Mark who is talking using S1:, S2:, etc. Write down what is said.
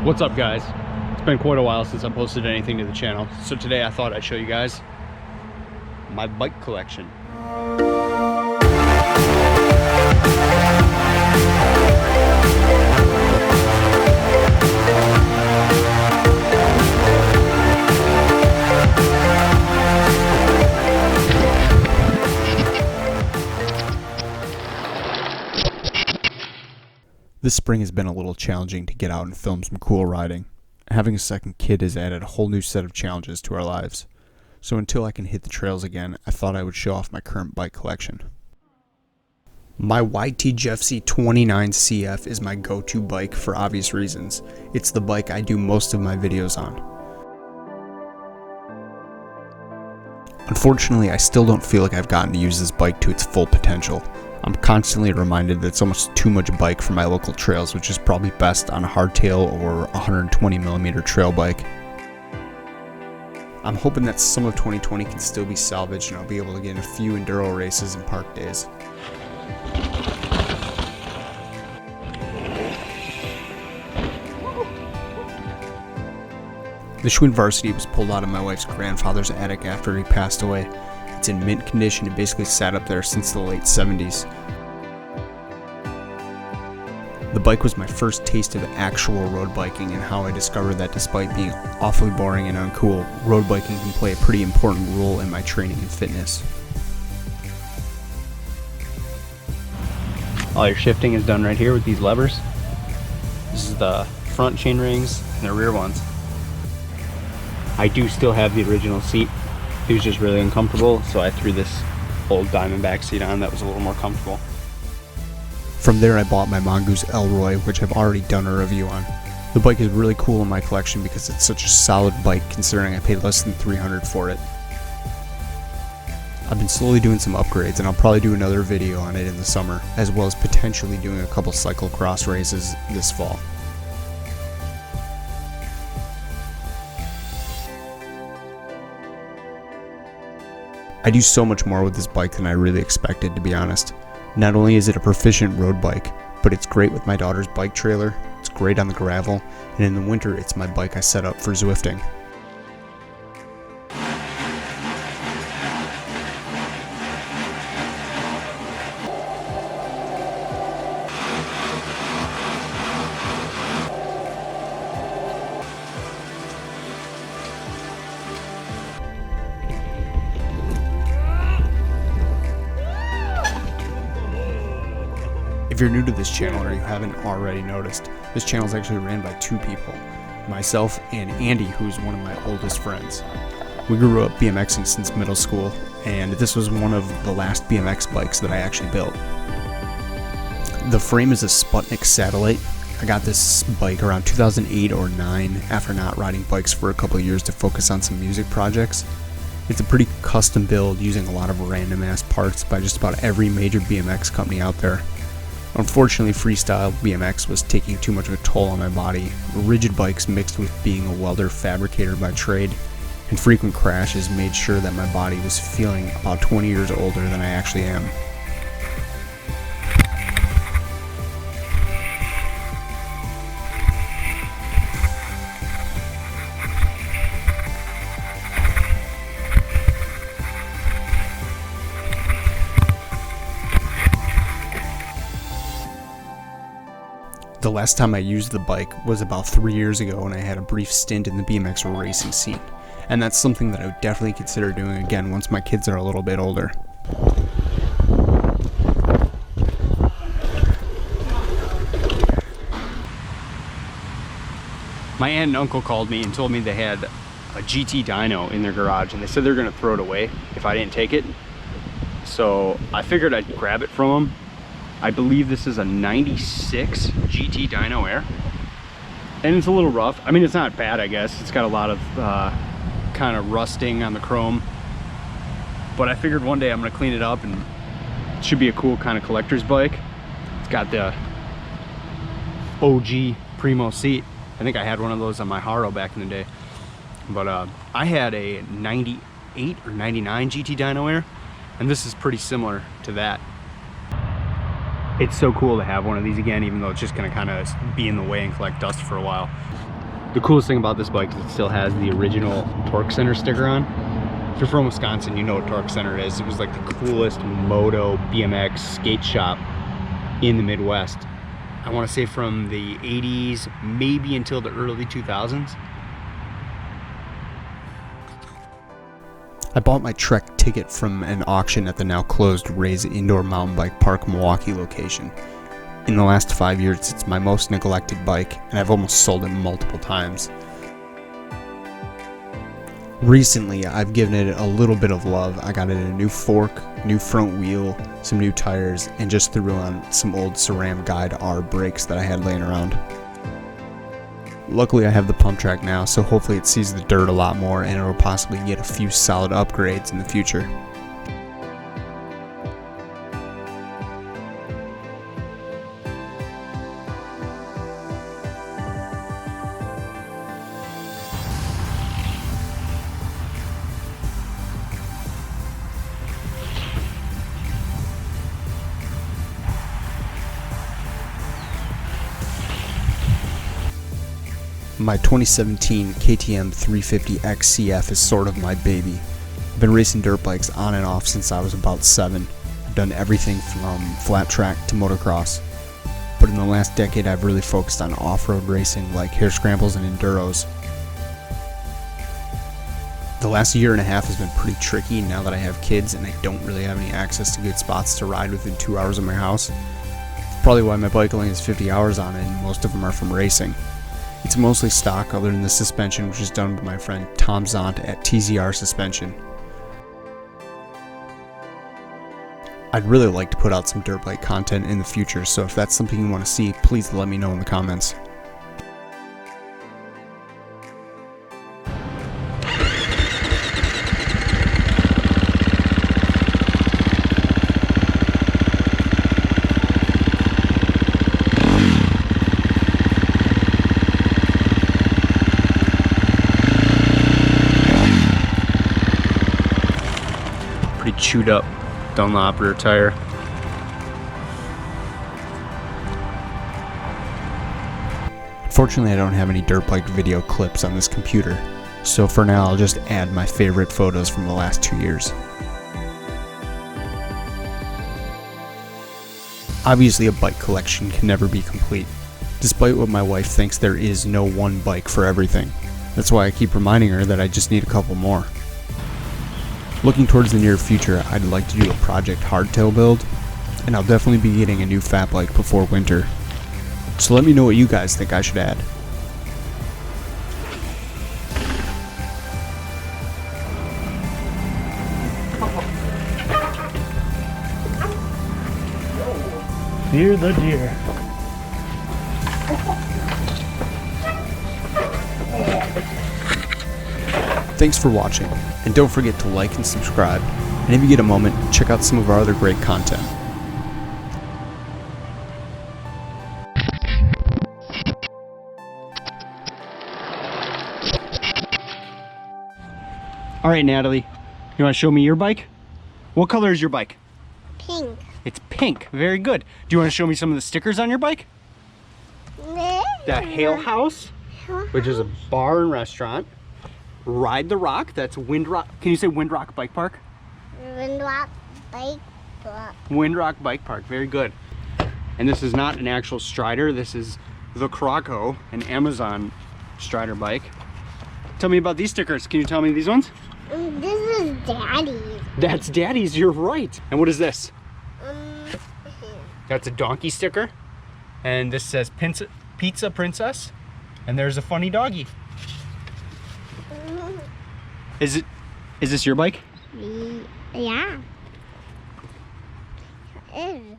S1: What's up, guys? It's been quite a while since I posted anything to the channel, so today I thought I'd show you guys my bike collection. This spring has been a little challenging to get out and film some cool riding. Having a second kid has added a whole new set of challenges to our lives. So until I can hit the trails again, I thought I would show off my current bike collection. My Whitey Jeff C29CF is my go-to bike for obvious reasons. It's the bike I do most of my videos on. Unfortunately, I still don't feel like I've gotten to use this bike to its full potential. I'm constantly reminded that it's almost too much bike for my local trails, which is probably best on a hardtail or 120mm trail bike. I'm hoping that some of 2020 can still be salvaged and I'll be able to get in a few enduro races and park days. The Schwinn Varsity was pulled out of my wife's grandfather's attic after he passed away. It's in mint condition and basically sat up there since the late 70s. The bike was my first taste of actual road biking and how I discovered that despite being awfully boring and uncool, road biking can play a pretty important role in my training and fitness. All your shifting is done right here with these levers. This is the front chain rings and the rear ones. I do still have the original seat. It was just really uncomfortable, so I threw this old Diamondback seat on that was a little more comfortable. From there I bought my Mongoose Elroy, which I've already done a review on. The bike is really cool in my collection because it's such a solid bike considering I paid less than $300 for it. I've been slowly doing some upgrades and I'll probably do another video on it in the summer, as well as potentially doing a couple cyclocross races this fall. I do so much more with this bike than I really expected, to be honest. Not only is it a proficient road bike, but it's great with my daughter's bike trailer, it's great on the gravel, and in the winter it's my bike I set up for Zwifting. If you're new to this channel or you haven't already noticed, this channel is actually ran by two people, myself and Andy, who's one of my oldest friends. We grew up BMXing since middle school, and this was one of the last BMX bikes that I actually built. The frame is a Sputnik Satellite. I got this bike around 2008 or 9 after not riding bikes for a couple of years to focus on some music projects. It's a pretty custom build using a lot of random ass parts by just about every major BMX company out there. Unfortunately, freestyle BMX was taking too much of a toll on my body. Rigid bikes mixed with being a welder fabricator by trade and frequent crashes made sure that my body was feeling about 20 years older than I actually am. The last time I used the bike was about 3 years ago when I had a brief stint in the BMX racing scene, and that's something that I would definitely consider doing again once my kids are a little bit older. My aunt and uncle called me and told me they had a GT dyno in their garage and they said they're going to throw it away if I didn't take it. So I figured I'd grab it from them. I believe this is a 96 GT Dino Air, and it's a little rough. I mean, it's not bad, I guess. It's got a lot of kind of rusting on the chrome, but I figured one day I'm gonna clean it up and it should be a cool kind of collector's bike. It's got the OG Primo seat. I think I had one of those on my Haro back in the day, but I had a 98 or 99 GT Dino Air, and this is pretty similar to that. It's so cool to have one of these again, even though it's just gonna kind of be in the way and collect dust for a while. The coolest thing about this bike is it still has the original Torque Center sticker on. If you're from Wisconsin, you know what Torque Center is. It was like the coolest moto BMX skate shop in the Midwest. I want to say from the 80s, maybe until the early 2000s. I bought my Trek ticket from an auction at the now closed Ray's Indoor Mountain Bike Park Milwaukee location. In the last 5 years, it's my most neglected bike, and I've almost sold it multiple times. Recently, I've given it a little bit of love. I got it a new fork, new front wheel, some new tires, and just threw on some old SRAM Guide R brakes that I had laying around. Luckily, I have the pump track now, so hopefully it sees the dirt a lot more and it'll possibly get a few solid upgrades in the future. My 2017 KTM 350 XCF is sort of my baby. I've been racing dirt bikes on and off since I was about 7. I've done everything from flat track to motocross. But in the last decade I've really focused on off-road racing like hare scrambles and enduros. The last year and a half has been pretty tricky now that I have kids and I don't really have any access to good spots to ride within 2 hours of my house. It's probably why my bike only has 50 hours on it and most of them are from racing. It's mostly stock other than the suspension, which is done by my friend Tom Zont at TZR Suspension. I'd really like to put out some dirt bike content in the future, so if that's something you want to see, please let me know in the comments. Pretty chewed up Dunlop rear tire. Unfortunately, I don't have any dirt bike video clips on this computer, so for now I'll just add my favorite photos from the last 2 years. Obviously, a bike collection can never be complete, despite what my wife thinks there is no one bike for everything. That's why I keep reminding her that I just need a couple more. Looking towards the near future, I'd like to do a Project Hardtail build, and I'll definitely be getting a new fat bike before winter. So let me know what you guys think I should add.
S2: Fear the deer.
S1: Thanks for watching, and don't forget to like and subscribe, and if you get a moment, check out some of our other great content. Alright Natalie, you want to show me your bike? What color is your bike?
S3: Pink.
S1: It's pink, very good. Do you want to show me some of the stickers on your bike? The Hail House, which is a bar and restaurant. Ride the Rock, that's Windrock. Can you say Windrock Bike Park?
S3: Windrock Bike Park.
S1: Windrock Bike Park, very good. And this is not an actual Strider, this is the Croco, an Amazon Strider bike. Tell me about these stickers. Can you tell me these ones?
S3: This is Daddy's.
S1: That's Daddy's, you're right. And what is this? That's a donkey sticker. And this says Pizza Princess. And there's a funny doggy. Is this your bike?
S3: Yeah. It is.